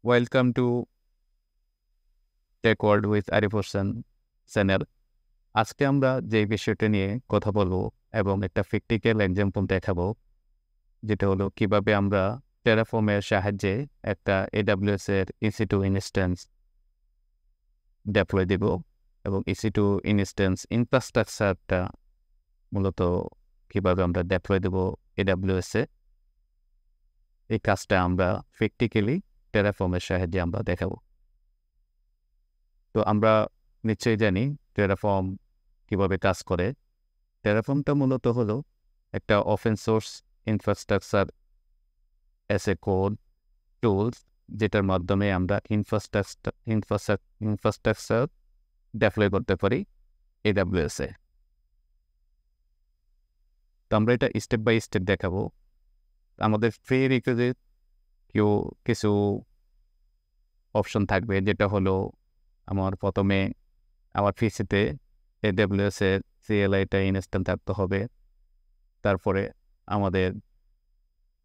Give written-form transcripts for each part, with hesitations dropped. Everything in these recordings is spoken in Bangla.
Welcome to tech world with Arif Hossain channel. আজকে আমরা যে বিষয়টা নিয়ে কথা বলবো এবং একটা প্র্যাকটিক্যাল এক্সাম্পল দেখাবো, যেটা হলো কিভাবে আমরা টেরাফর্মের সাহায্যে একটা এডাব্লিউএস এর EC2 ইনস্ট্যান্স ডেপ্লয় দেব এবং EC2 ইনস্ট্যান্স ইনফ্রাস্ট্রাকচারটা মূলত কিভাবে আমরা ডেপ্লয় দেব এডাব্লিউএস এ, এই কাজটা আমরা প্র্যাকটিক্যালি টেরাফর্মের সাহায্যে আমরা দেখাবো। তো আমরা নিশ্চয়ই জানি টেরাফর্ম কিভাবে কাজ করে। টেরাফর্মটা মূলত হলো একটা open source infrastructure as a code tools, যেটার মাধ্যমে আমরা ইনফ্রাস্ট্রাকচার ডেপ্লয় করতে পারি AWS এ। তো আমরা এটা স্টেপ বাই স্টেপ দেখাবো। আমাদের প্রি রিকুইজিট কিছু অপশন থাকবে, যেটা হলো প্রথমে আমার পিসিতে AWS এর CLI-টা ইনস্টল থাকতে হবে। তারপরে আমাদের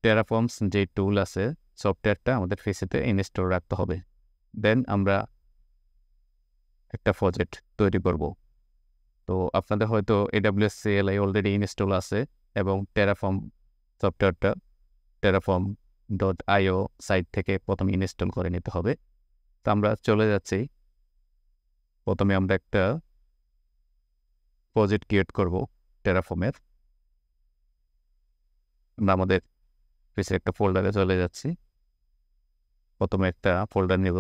টেরাফর্মস যে টুল আছে, সফটওয়্যারটা আমাদের পিসিতে ইনস্টল রাখতে হবে। দেন আমরা একটা প্রজেক্ট তৈরি করব। তো আপনাদের হয়তো AWS CLI অলরেডি ইনস্টল আছে এবং টেরাফর্ম সফটওয়্যারটা terraform.io সাইট থেকে প্রথমে ইনস্টল করে নিতে হবে। তো আমরা চলে যাচ্ছি, প্রথমে আমরা একটা প্রজেক্ট ক্রিয়েট করব টেরাফর্মের। আমরা আমাদের পিসির একটা ফোল্ডারে চলে যাচ্ছি। প্রথমে একটা ফোল্ডার নেব,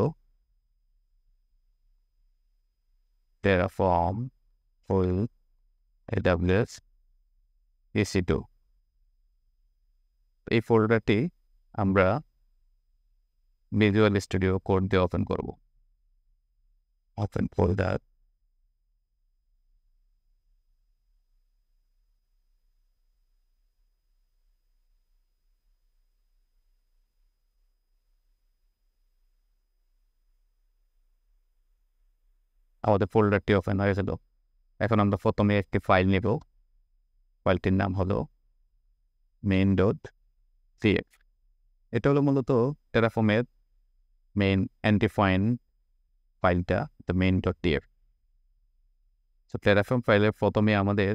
টেরাফর্ম ফুল AWS EC2। এই ফোল্ডারটি আমরা ভিজুয়াল স্টুডিও কোড দিয়ে ওপেন করব। ওপেন ফোল্ডার, আমাদের ফোল্ডারটি ওপেন হয়ে গেল। এখন আমরা প্রথমে একটি ফাইল নেব, ফাইলটির নাম হলো main.cf। এটা হলো মূলত টেরাফর্মের মেইন এন্টিফাইন ফাইলটা, দ্য main.tf। তো টেরাফর্ম ফাইলের প্রথমে আমাদের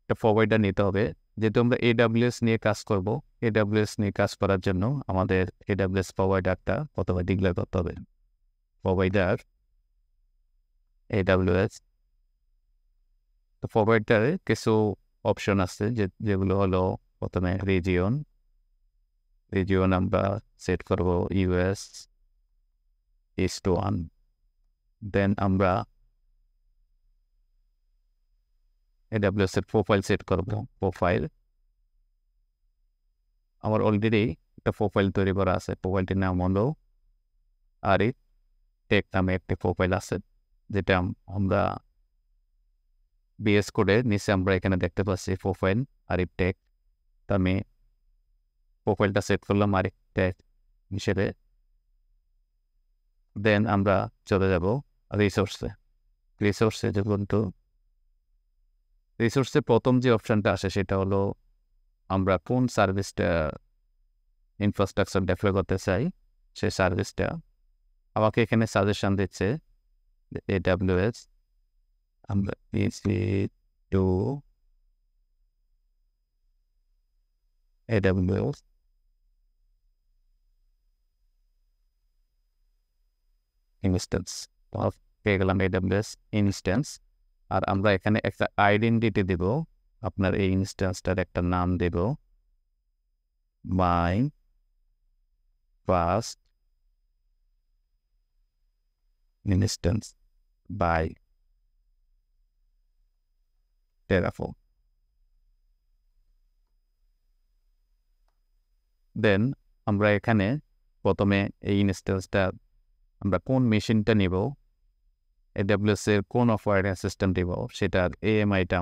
একটা প্রোভাইডার নিতে হবে। যেহেতু আমরা AWS নিয়ে কাজ করব, AWS নিয়ে কাজ করার জন্য আমাদের AWS প্রোভাইডারটা প্রথমে ডিক্লেয়ার করতে হবে। Provider AWS। তো প্রোভাইডারে কিছু অপশন আছে, যেগুলো হলো প্রথমে রিজিয়ন আমরা সেট করব US East 1। দেন আমরা AWS এর প্রোফাইল সেট করব। প্রোফাইল আমার অলরেডি একটা প্রোফাইল তৈরি করা আছে, প্রোফাইলটির নাম হলো আরিফ টেক নামে একটি প্রোফাইল আছে, যেটা আমরা বিএস কোডের নিচে আমরা এখানে দেখতে পাচ্ছি প্রোফাইল আরিফ টেক। তো আমি প্রোফাইলটা সেট করলাম আরিফ টেক হিসেবে। দেন আমরা চলে যাব রিসোর্সে রিসোর্সে প্রথম যে অপশনটা আসে সেটা হলো আমরা কোন সার্ভিসটা ইনফ্রাস্ট্রাকচার ডেপ্লয় করতে চাই, সেই সার্ভিসটা আমাকে এখানে সাজেশন দিচ্ছে AWS। আমরা EC2 AWS ইনস্ট্যান্স পেয়ে গেলাম, AWS ইনস্ট্যান্স। আর আমরা এখানে একটা আইডেন্টিটি দেব, আপনার এই ইনস্ট্যান্সটার একটা নাম দেব, মাই ফার্স্ট ইনস্ট্যান্স বাই টেরাফর্ম। দেন আমরা এখানে প্রথমে এই ইনস্ট্যান্সটা আমরা কোন মেশিনটা নিব, AWS এর কোন অপারেটিং সিস্টেম দিব, সেটার AMI-টা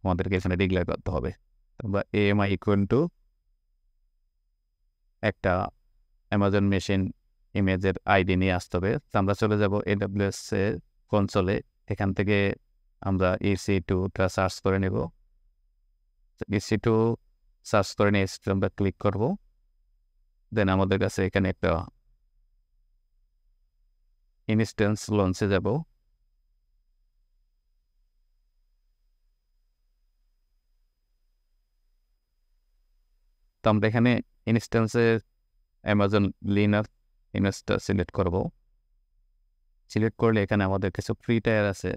আমাদেরকে এখানে ডিক্লেয়ার করতে হবে। আমরা AMI ইকুয়াল টু একটা অ্যামাজন মেশিন ইমেজের আইডি নিয়ে আসতে হবে। তো আমরা চলে যাব AWS এর কনসোলে। এখান থেকে আমরা EC2টা সার্চ করে নেব। EC2 সার্চ করে নিয়ে আমরা ক্লিক করব। দেন আমাদের কাছে এখানে একটা ইনস্ট্যান্স লঞ্চে যাব। তো আমরা এখানে ইনস্ট্যান্সের অ্যামাজন লিনাক্স ইনস্টল সিলেক্ট করব। সিলেক্ট করলে এখানে আমাদের কিছু ফ্রি টায়ার আছে,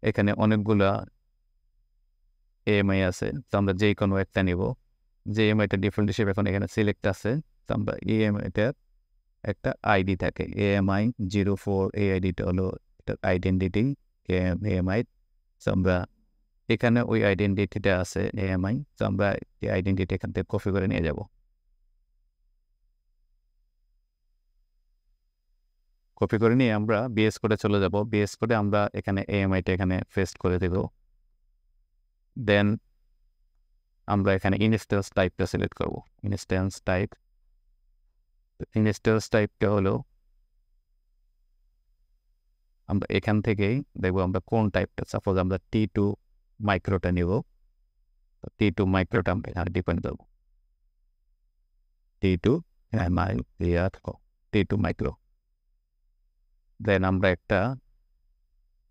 এখানে অনেকগুলা এএমআই আছে। তো আমরা যে কোনো একটা নিব। যে এএমআইটা ডিফল্ট হিসেবে এখন এখানে সিলেক্ট আছে, তো আমরা এএমআইটার একটা আইডি থাকে, AMI04। এই আইডিটা হলো এটার আইডেন্টিটি এএমআই। তো আমরা এখানে ওই আইডেন্টিটিটা আছে এএমআই, তো আমরা এই আইডেন্টিটি এখান থেকে কপি করে নিয়ে যাব। কপি করে নিয়ে আমরা বিএস কোডে চলে যাব। বিএস কোডে আমরা এখানে এএমআইটা এখানে পেস্ট করে দেব। দেন আমরা এখানে ইনস্ট্যান্স টাইপটা সিলেক্ট করব। ইনস্ট্যান্স টাইপটা হলো আমরা এখান থেকেই দেখব আমরা কোন টাইপটা। সাপোজ আমরা T2 মাইক্রোটা নিব, T2 মাইক্রোটা আমরা এখানে ডিপেন্ড করব। T2 T2 micro. দেন আমরা একটা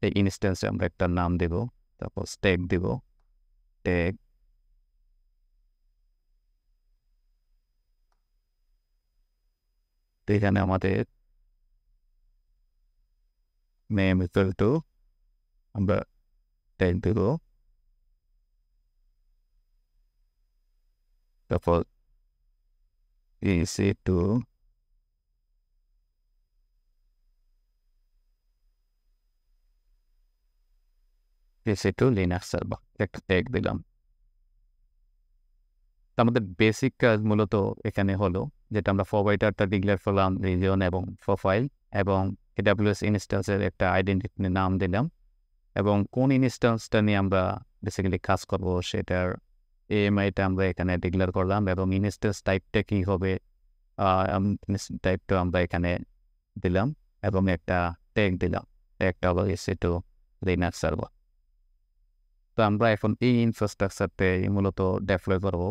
এই ইনস্ট্যান্সে আমরা একটা নাম দেব, তারপর ট্যাগ দেব। ট্যাগ তো এখানে আমাদের নেম ইকুয়াল টু আমরা ট্যাগ দেব, তারপর EC2 লিনাক্স সার্ভার একটা ট্যাগ দিলাম। তো আমাদের বেসিক কাজ মূলত এখানে হলো যেটা আমরা প্রোভাইডারটা ডিক্লেয়ার করলাম, রিজন এবং প্রোফাইল, এবং AWS ইনস্ট্যান্সের একটা আইডেন্টিটি নাম দিলাম, এবং কোন ইনস্ট্যান্সটা নিয়ে আমরা বেসিক্যালি কাজ করব সেটার এএমআইটা আমরা এখানে ডিক্লেয়ার করলাম, এবং ইনস্ট্যান্স টাইপটা কী হবে টাইপটা আমরা এখানে দিলাম, এবং একটা ট্যাগ দিলাম। ট্যাগটা হলো EC2 লিনাক্স সার্ভার। তো আমরা এখন এই ইনফ্রাস্ট্রাকচারতে মূলত ডেপ্লয় করব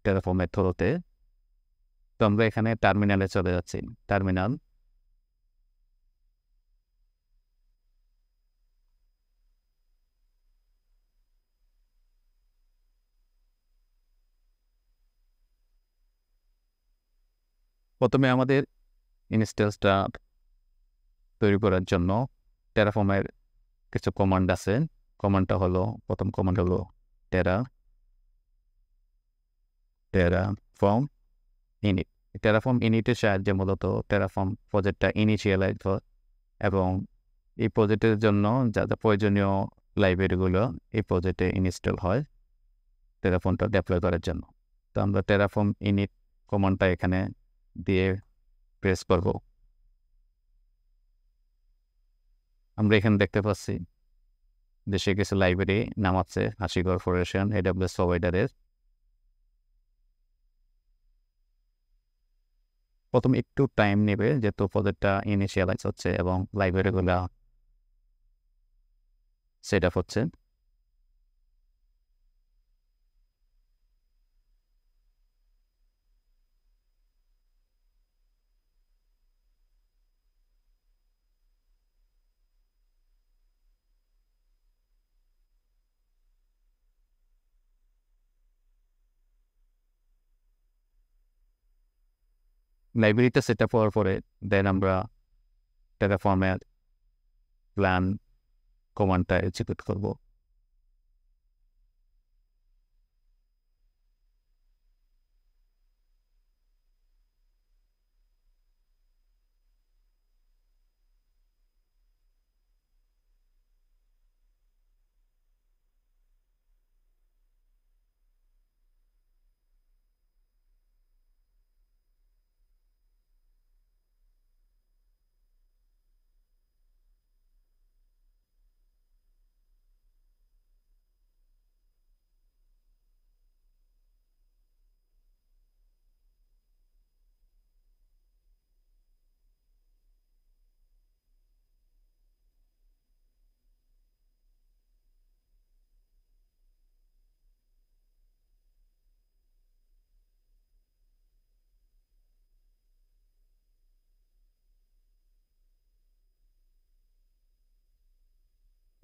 টেরাফর্মের থ্রুতে। তো আমরা এখানে টার্মিনালে চলে যাচ্ছি। টার্মিনাল, প্রথমে আমাদের ইনস্ট্যান্সটা তৈরি করার জন্য টেরাফর্মের কিছু কমান্ড আছে। কমান্ডটা হলো, প্রথম কমান্ড হলো টেরাফর্ম ইনিট। টেরাফর্ম ইনিটের সাহায্যে মূলত টেরাফর্ম প্রজেক্টটা ইনিশিয়ালাইজ হয়, এবং এই প্রজেক্টের জন্য যা যা প্রয়োজনীয় লাইব্রেরিগুলো এই প্রজেক্টে ইনস্টল হয় টেরাফর্মটা ডেপ্লয় করার জন্য। তো আমরা টেরাফর্ম ইনিট কমান্ডটা এখানে দিয়ে প্রেস করব। আমরা এখানে দেখতে পাচ্ছি দেশে কিছু লাইব্রেরি নামাচ্ছে হাসি কর্পোরেশন AWS প্রোভাইডারের। প্রথম একটু টাইম নেবে যেহেতু প্রজেক্টটা ইনিশিয়ালাইজ হচ্ছে এবং লাইব্রেরিগুলো সেট আপ হচ্ছে। লাইব্রেরিটা সেট আপ হওয়ার পরে দেন আমরা টেরাফর্মের প্ল্যান কমান্ডটা এক্সিকিউট করব।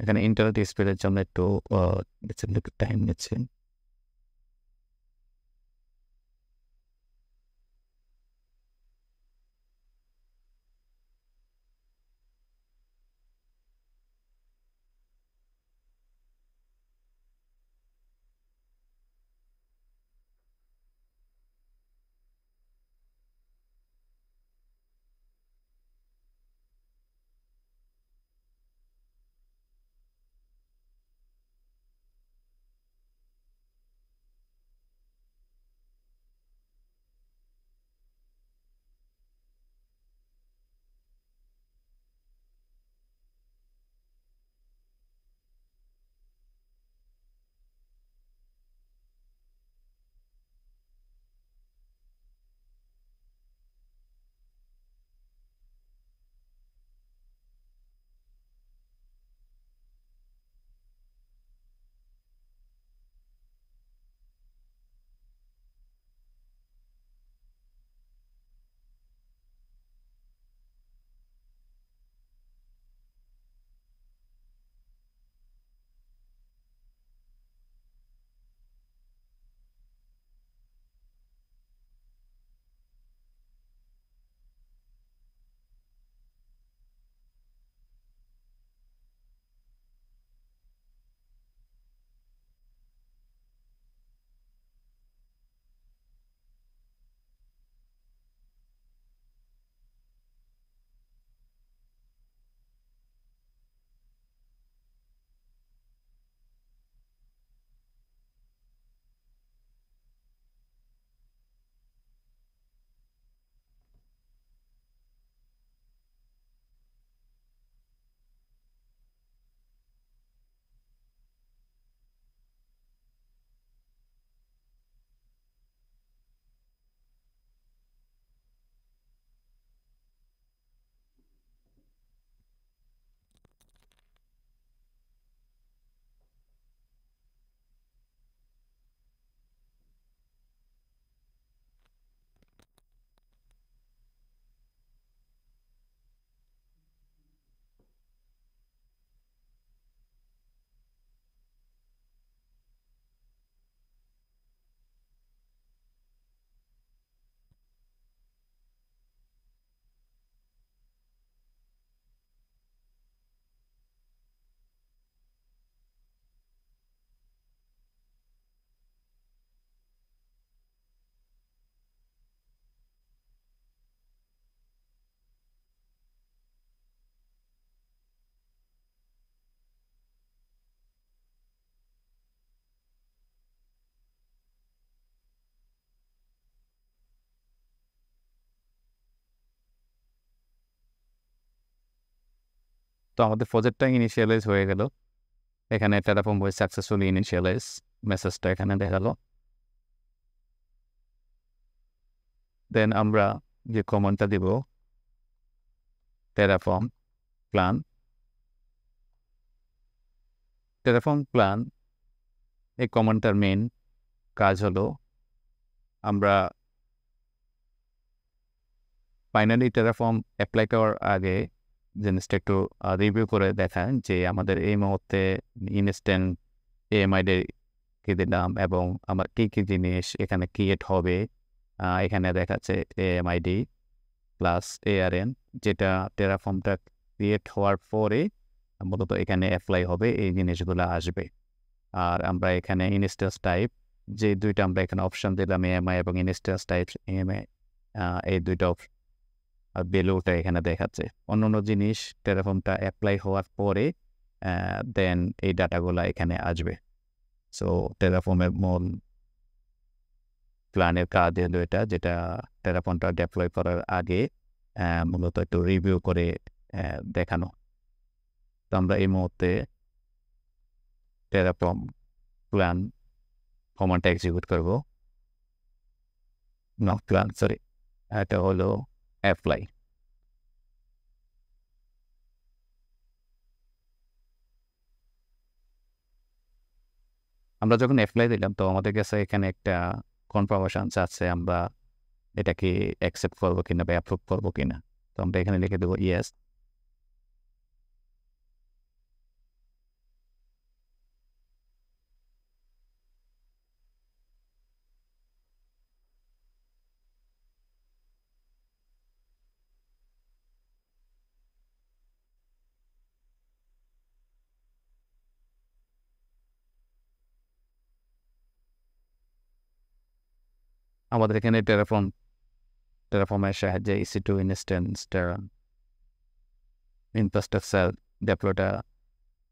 এখানে ইন্টারনেট স্পিডের জন্য একটু টাইম নিচ্ছে। তো আমাদের প্রজেক্টটা ইনিশিয়ালাইজ হয়ে গেল। এখানে টেরাফর্ম বই সাকসেসফুলি ইনিশিয়ালাইজ মেসেজটা এখানে দেখালো। দেন আমরা যে কমান্ডটা দিব টেরাফর্ম প্ল্যান। টেরাফর্ম প্ল্যান এই কমান্ডটার মেইন কাজ হলো আমরা ফাইনালি টেরাফর্ম অ্যাপ্লাই করার আগে জিনিসটা একটু রিভিউ করে দেখান যে আমাদের এই মুহূর্তে ইনস্ট্যান্ট এএমআইডি কি দিলাম এবং আমার কী কী জিনিস এখানে ক্রিয়েট হবে। এখানে দেখাচ্ছে এএমআইডি প্লাস এআরএন, যেটা টেরাফর্মটা ক্রিয়েট হওয়ার পরে মূলত এখানে অ্যাপ্লাই হবে, এই জিনিসগুলো আসবে। আর আমরা এখানে ইনস্ট্যান্স টাইপ যে দুইটা আমরা এখানে অপশন দিলাম এএমআই এবং ইনস্ট্যান্স টাইপ এএমআই, এই দুইটা ভ্যালুটা এখানে দেখাচ্ছে। অন্য জিনিস টেরাফর্মটা অ্যাপ্লাই হওয়ার পরে দেন এই ডাটাগুলো এখানে আসবে। সো টেরাফর্মের মূল প্ল্যানের কাজ হলো এটা, যেটা টেরাফর্মটা ডেপ্লয় করার আগে মূলত একটু রিভিউ করে দেখানো। তো আমরা এই মুহূর্তে টেরাফর্ম প্ল্যান কমান্ডটা এক্সিকিউট করব। নট প্ল্যান, সরি, এটা হলো অ্যাপ্লাই। আমরা যখন অ্যাপ্লাই দিলাম তো আমাদের কাছে এখানে একটা কনফার্মেশন চাচ্ছে আমরা এটাকে অ্যাকসেপ্ট করবো কিনা বা অ্যাপ্রুভ করবো কিনা। তো আমরা এখানে লিখে দেবো ইয়েস। আমাদের এখানে টেরাফর্মের সাহায্যে EC2 ইনস্ট্যান্সটা ইনফ্রাস্ট্রাকচার ডেপ্লয়টা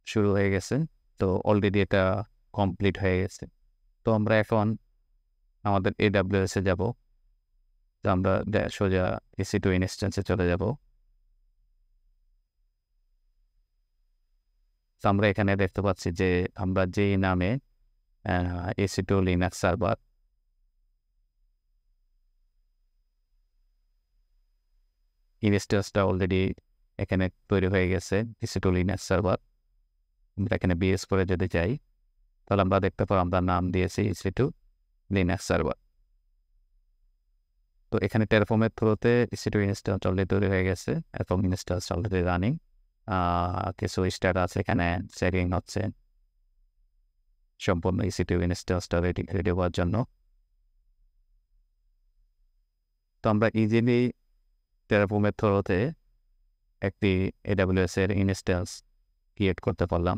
শুরু হয়ে গেছে। তো অলরেডি এটা কমপ্লিট হয়ে গেছে। তো আমরা এখন আমাদের AWS এ যাব। তো আমরা সোজা EC2 ইনস্ট্যান্সে চলে যাব। তো আমরা এখানে দেখতে পাচ্ছি যে আমরা যেই নামে EC2 লিনাক্স সার্ভার ইনস্ট্যান্সটা অলরেডি এখানে তৈরি হয়ে গেছে। EC2 লিনাক্স সার্ভার আমরা এখানে বিএস করে যদি যাই তাহলে আমরা দেখতে পাবো আমরা নাম দিয়েছি EC2 লিনাক্স সার্ভার। তো এখানে টেরাফর্মের থ্রুতে EC2 ইনস্ট্যান্স অলরেডি তৈরি হয়ে গেছে এবং ইনস্ট্যান্স অলরেডি রানিং। কিছু স্ট্যাটাস এখানে চেকিং হচ্ছে সম্পূর্ণ EC2 ইনস্ট্যান্সটা রেডি হওয়ার জন্য। তো আমরা ইজিলি টেরাফর্মের থ্রুতে একটি AWS এর ইনস্ট্যান্স ক্রিয়েট করতে পারলাম।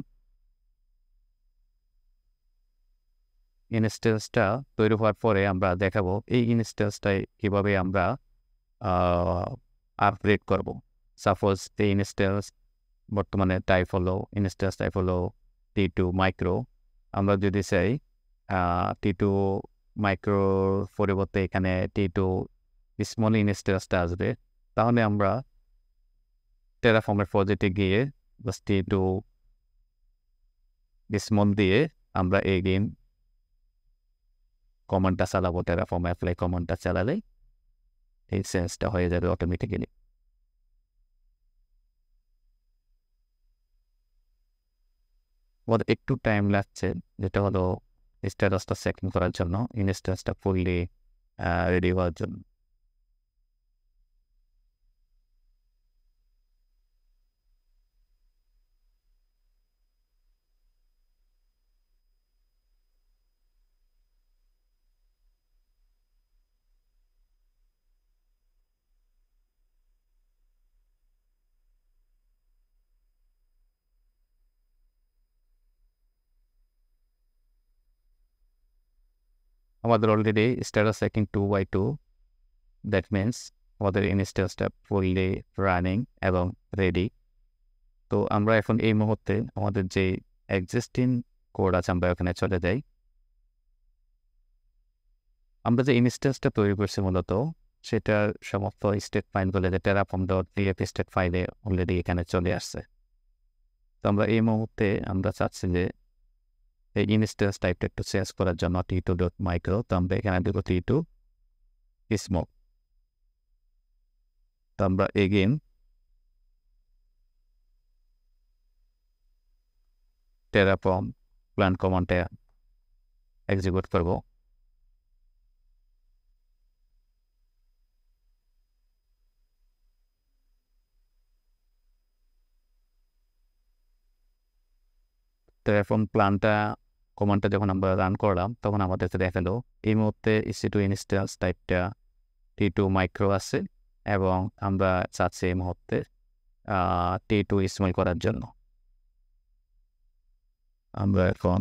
ইনস্ট্যান্সটা তৈরি হওয়ার পরে আমরা দেখাবো এই ইনস্ট্যান্সটাই কীভাবে আমরা আপগ্রেড করব। সাপোজ এই ইনস্ট্যান্স বর্তমানে ইনস্ট্যান্স টাইপ হলো T2 মাইক্রো। আমরা যদি চাই T2 মাইক্রোর পরিবর্তে এখানে T2 স্মল ইনস্ট্যান্সটা আসবে, তাহলে আমরা টেরাফর্মের প্রজেক্টে গিয়ে জাস্ট T2 স্মল দিয়ে আমরা এগেইন কমান্ডটা চালাবো। টেরাফর্ম অ্যাপ্লাই কমান্ডটা চালালে এই সেন্সটা হয়ে যাবে অটোমেটিক্যালি। আমাদের একটু টাইম লাগছে, যেটা হলো স্ট্যাটাসটা চেকিং করার জন্য, ইনস্ট্যান্সটা ফুললি রেডি হওয়ার জন্য। আমাদের already status checking 2x2, that means আমাদের ইনস্ট্যান্সটা ফুললি রানিং এবং রেডি। তো আমরা এখন এই মুহূর্তে আমাদের যে এক্সিস্টিং কোড আছে আমরা ওখানে চলে যাই। আমরা যে ইনস্ট্যান্সটা তৈরি করছি মূলত সেটার সমস্ত স্টেট ফাইলগুলো যে terraform.pf স্টেট ফাইলে অলরেডি এখানে চলে আসছে। তো আমরা এই মুহূর্তে আমরা চাচ্ছি যে এই ইনস্ট্যান্স টাইপটা একটু চেঞ্জ করার জন্য T2.micro। তো আমরা এখানে দেবো T2 small। তো আমরা এগেইন terraform প্ল্যান কমান্ডে এক্সিকিউট করব। terraform প্ল্যানটা কমান্ডটা যখন আমরা রান করলাম তখন আমাদেরকে দেখালো এই মুহূর্তে EC2 ইনস্ট্যান্স টাইপটা T2 মাইক্রো আছে এবং আমরা চাচ্ছি এই মুহূর্তে T2 স্মল করার জন্য। আমরা এখন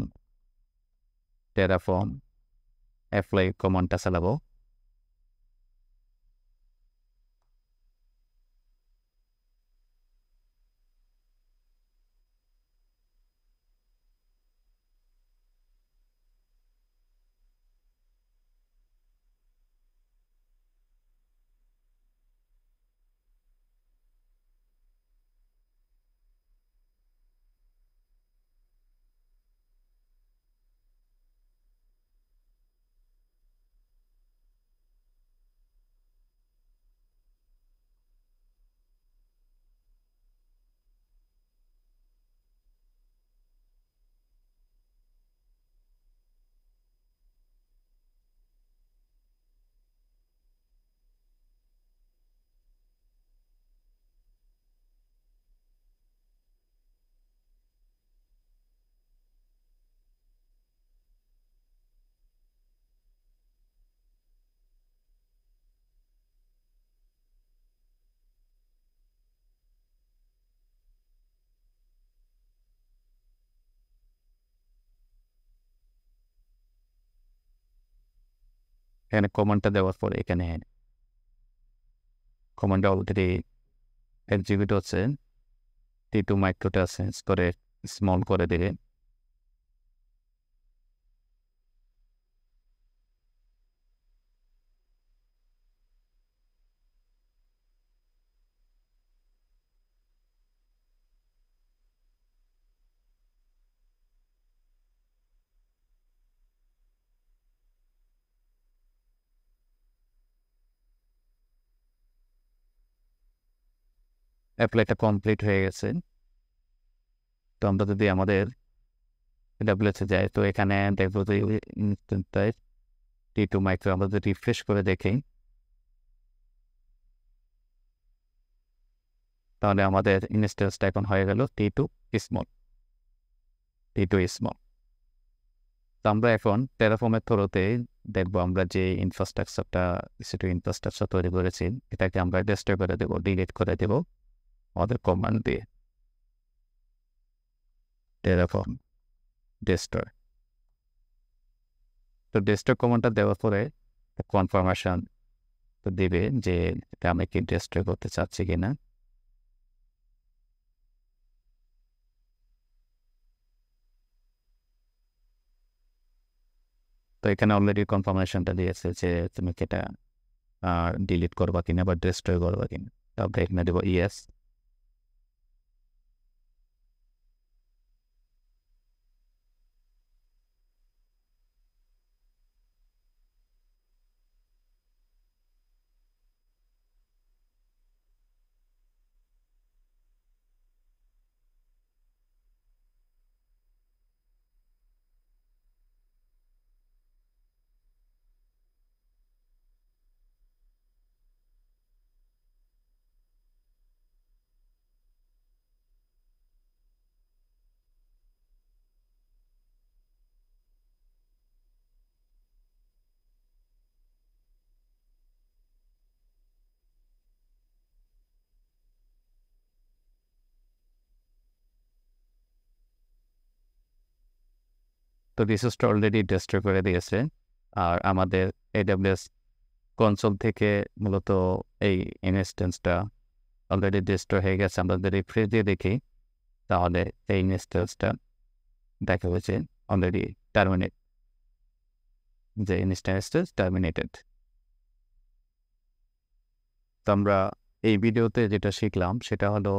terraform অ্যাপ্লাই কমান্ডটা চালাবো। এখানে কমান্ডটা দেওয়ার পরে এখানে কমান্ডটা অলরেডি এক্সিকিউট হচ্ছে। T2 মাইক্রোটা চেঞ্জ করে স্মল করে দিলে অ্যাপ্লাইটা কমপ্লিট হয়ে গেছে। তো আমরা যদি আমাদের AWS-এ যাই তো এখানে দেখবো যে ইনস্ট্যান্সটায় T2 মাইক্রো আমরা যদি রিফ্রেশ করে দেখি তাহলে আমাদের ইনস্ট্যান্সটা এখন হয়ে গেল T2 স্মল। তো আমরা এখন টেরাফর্মের থ্রুতে দেখবো আমরা যে ইনফ্রাস্ট্রাকচারটা ইনফ্রাস্ট্রাকচার তৈরি করেছি এটাকে আমরা ডেস্ট্রয় করে দেবো, ডিলিট করে দেবো আমাদের কমান্ড দিয়ে টেরাফর্ম ডেস্ট্রয়। তো ডেস্ট্রয় কমান্ডটা দেওয়ার পরে কনফার্মেশন তো দেবে যে এটা আমি কি ডেস্ট্রয় করতে চাচ্ছি কিনা। তো এখানে অলরেডি কনফার্মেশনটা দিয়েছে যে তুমি কি এটা ডিলিট করবা কিনা বা ডেস্ট্রয় করবা কিনা। তো আমরা এখানে দেবো ইয়েস। তো রিসোর্সটা অলরেডি ডেস্ট্রয় করে দিয়েছে। আর আমাদের AWS কনসোল থেকে মূলত এই ইনস্ট্যান্সটা অলরেডি ডেস্ট্রয় হয়ে গেছে। আমরা যদি রিফ্রেশ দিয়ে দেখি তাহলে এই ইনস্ট্যান্সটা দেখা হয়েছে অলরেডি টার্মিনেট, যে ইনস্ট্যান্সটা টার্মিনেটেড। তো আমরা এই ভিডিওতে যেটা শিখলাম সেটা হলো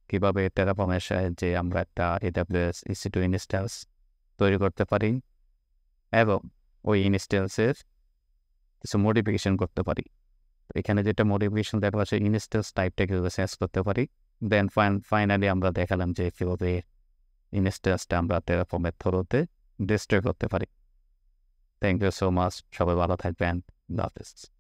কীভাবে টেরাফর্মের সাহায্যে আমরা একটা AWS EC2 ইনস্ট্যান্স তৈরি করতে পারি এবং ওই ইনস্ট্যান্সের কিছু মডিফিকেশন করতে পারি। এখানে যেটা মডিফিকেশন দেখা যাচ্ছে ইনস্ট্যান্স টাইপটা কীভাবে চেঞ্জ করতে পারি। দেন ফাইনালি আমরা দেখালাম যে কীভাবে ইনস্ট্যান্সটা আমরা টেরাফর্মের থ্রুতে ডিস্ট্রয় করতে পারি। থ্যাংক ইউ সো মাচ, সবাই ভালো থাকবেন। আল্লাহ হাফেজ।